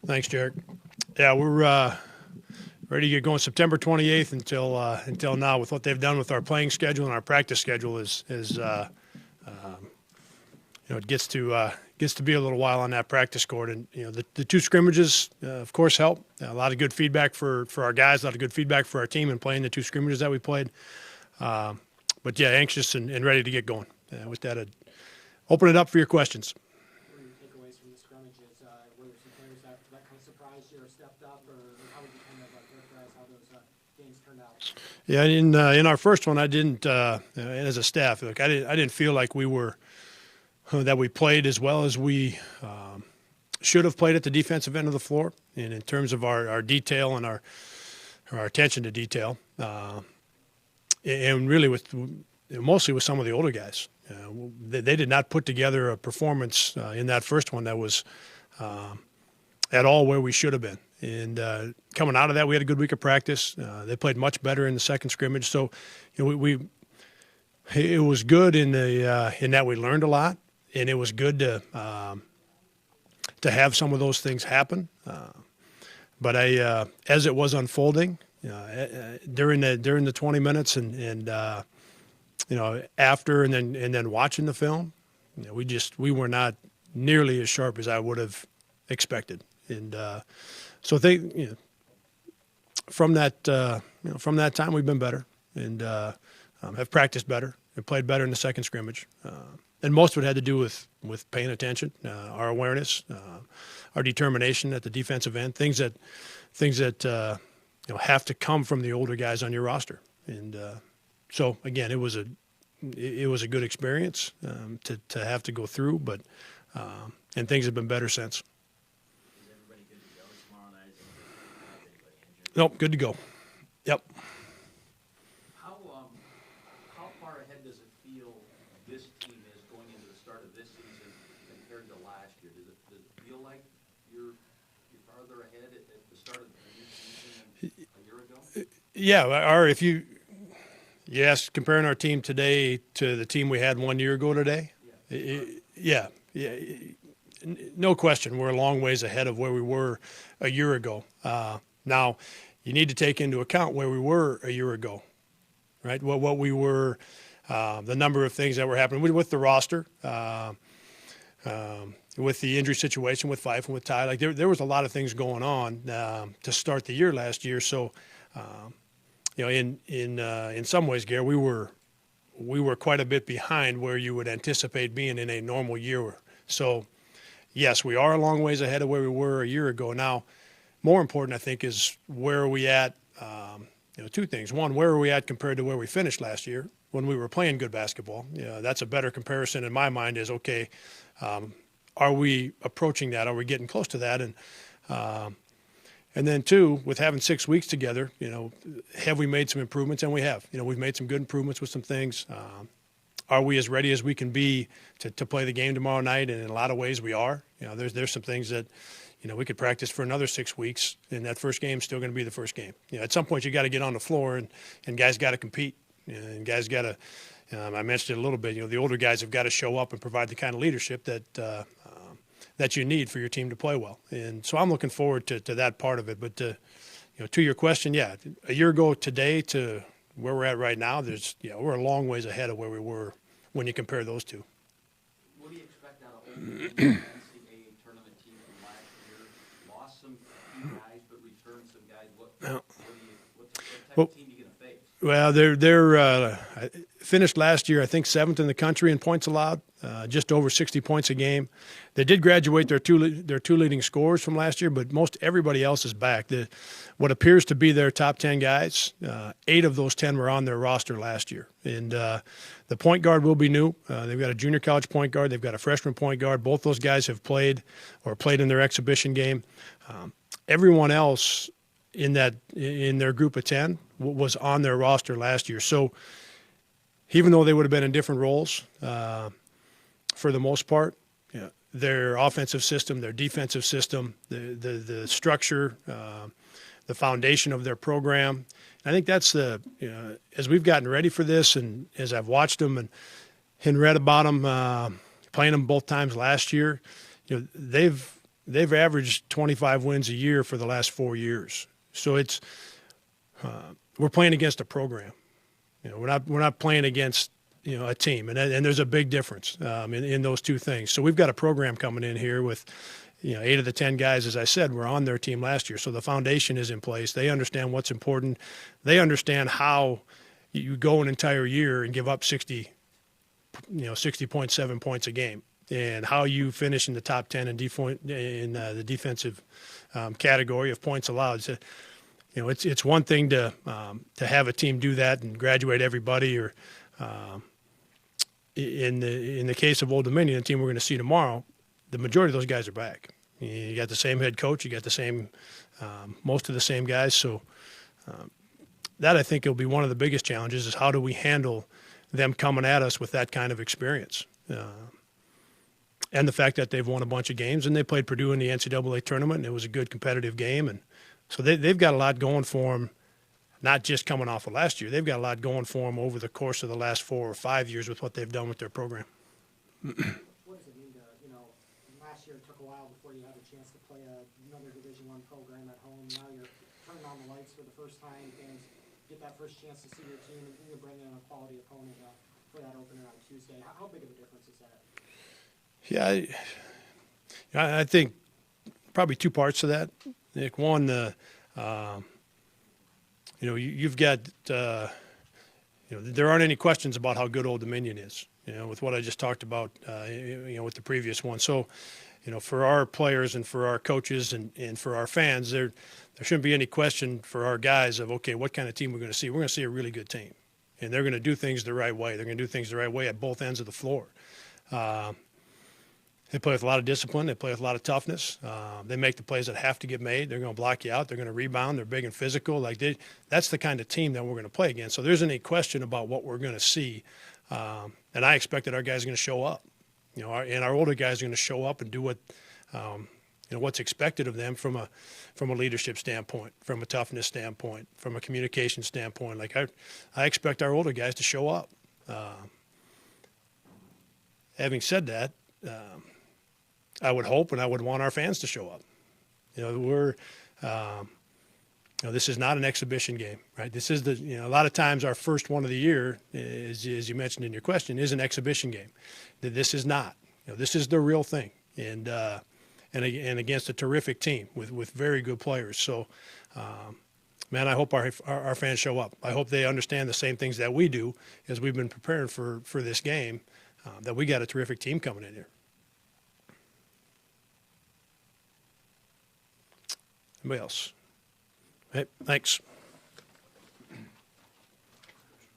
Thanks, Jarek. Yeah, we're ready to get going September 28th until now with what they've done with our playing schedule and our practice schedule it gets to be a little while on that practice court. And the two scrimmages of course help. A lot of good feedback for our guys, a lot of good feedback for our team in playing the two scrimmages that we played. But yeah, anxious and ready to get going. With that, I'd open it up for your questions. What are your takeaways from the scrimmages? Were there some players that kind of surprised you or stepped up, or how would you kind of characterize how those games turned out? Yeah, in our first one, I didn't. As a staff, I didn't feel like we were that we played as well as we should have played at the defensive end of the floor, and in terms of our detail and our attention to detail, and really mostly with some of the older guys. They did not put together a performance in that first one that was at all where we should have been. And coming out of that, we had a good week of practice. They played much better in the second scrimmage. So, it was good in that we learned a lot, and it was good to have some of those things happen. But as it was unfolding during the 20 minutes and after and then watching the film, we were not nearly as sharp as I would have expected. And so from that time we've been better and have practiced better and played better in the second scrimmage. And most of it had to do with paying attention, our awareness, our determination at the defensive end, things that have to come from the older guys on your roster. And so again, it was a good experience to have to go through, but and things have been better since. Is everybody good to go tomorrow night? Nope, good to go. Yep. How far ahead does it feel this team is going into the start of this season compared to last year? Does it feel like you're farther ahead at the start of the new season than a year ago? Yeah, if you yes, comparing our team today to the team we had 1 year ago today, yeah, no question, we're a long ways ahead of where we were a year ago. Now, you need to take into account where we were a year ago, right? What we were, the number of things that were happening with the roster, with the injury situation with Fife and with Ty. Like there was a lot of things going on to start the year last year. So, in some ways, Gary, we were quite a bit behind where you would anticipate being in a normal year. So, yes, we are a long ways ahead of where we were a year ago. Now, more important, I think, is where are we at? Two things. One, where are we at compared to where we finished last year when we were playing good basketball? That's a better comparison in my mind. Is okay. Are we approaching that? Are we getting close to that? And then two, with having 6 weeks together, have we made some improvements? And we have. We've made some good improvements with some things. Are we as ready as we can be to play the game tomorrow night? And in a lot of ways, we are. There's some things that we could practice for another 6 weeks, and that first game's still going to be the first game. At some point, you got to get on the floor, and guys got to compete, and guys got to. I mentioned it a little bit. The older guys have got to show up and provide the kind of leadership that you need for your team to play well. And so I'm looking forward to that part of it. But to your question, yeah, a year ago today to where we're at right now, we're a long ways ahead of where we were when you compare those two. What do you expect out of Old NCAA tournament team from last year? Lost some key guys, but returned some guys. What type of team are you going to face? Well, they're finished last year, I think, 7th in the country in points allowed, just over 60 points a game. They did graduate their two leading scorers from last year, but most everybody else is back. What appears to be their top 10 guys, 8 of those 10 were on their roster last year. And the point guard will be new. They've got a junior college point guard. They've got a freshman point guard. Both those guys have played in their exhibition game. Everyone else in their group of 10 was on their roster last year. So even though they would have been in different roles for the most part, their offensive system, their defensive system, the structure, the foundation of their program, I think that's as we've gotten ready for this and as I've watched them and read about them, playing them both times last year, they've they've averaged 25 wins a year for the last 4 years. So it's we're playing against a program. We're not playing against a team, and there's a big difference in those two things. So we've got a program coming in here with 8 of the 10 guys, as I said, were on their team last year. So the foundation is in place. They understand what's important. They understand how you go an entire year and give up 60.7 points a game, and how you finish in the top 10 in the defensive category of points allowed. So, it's one thing to have a team do that and graduate everybody, or in the case of Old Dominion, the team we're going to see tomorrow, the majority of those guys are back. You got the same head coach, you got the same most of the same guys. So that, I think, will be one of the biggest challenges, is how do we handle them coming at us with that kind of experience. And the fact that they've won a bunch of games, and they played Purdue in the NCAA tournament, and it was a good competitive game. And so they've got a lot going for them, not just coming off of last year. They've got a lot going for them over the course of the last 4 or 5 years with what they've done with their program. What does it mean to, last year it took a while before you had a chance to play another Division I program at home. Now you're turning on the lights for the first time. Fans get that first chance to see your team, and you're bringing in a quality opponent for that opener on Tuesday. How big of a difference is that? Yeah, I think probably 2 parts to that. Nick, one, you've got, there aren't any questions about how good Old Dominion is, with what I just talked about, with the previous one. So, for our players and for our coaches and for our fans, there shouldn't be any question for our guys of, okay, what kind of team we're going to see. We're going to see a really good team, and they're going to do things the right way. They're going to do things the right way at both ends of the floor. They play with a lot of discipline. They play with a lot of toughness. They make the plays that have to get made. They're going to block you out. They're going to rebound. They're big and physical. That's the kind of team that we're going to play against. So there isn't any question about what we're going to see. And I expect that our guys are going to show up. And our older guys are going to show up and do what, what's expected of them from a leadership standpoint, from a toughness standpoint, from a communication standpoint. I expect our older guys to show up. Having said that, I would hope and I would want our fans to show up. This is not an exhibition game, right? This is a lot of times our first one of the year, as you mentioned in your question, is an exhibition game. This is not. This is the real thing, and against a terrific team with very good players. So, man, I hope our fans show up. I hope they understand the same things that we do as we've been preparing for this game, that we got a terrific team coming in here. Anybody else? Hey, thanks.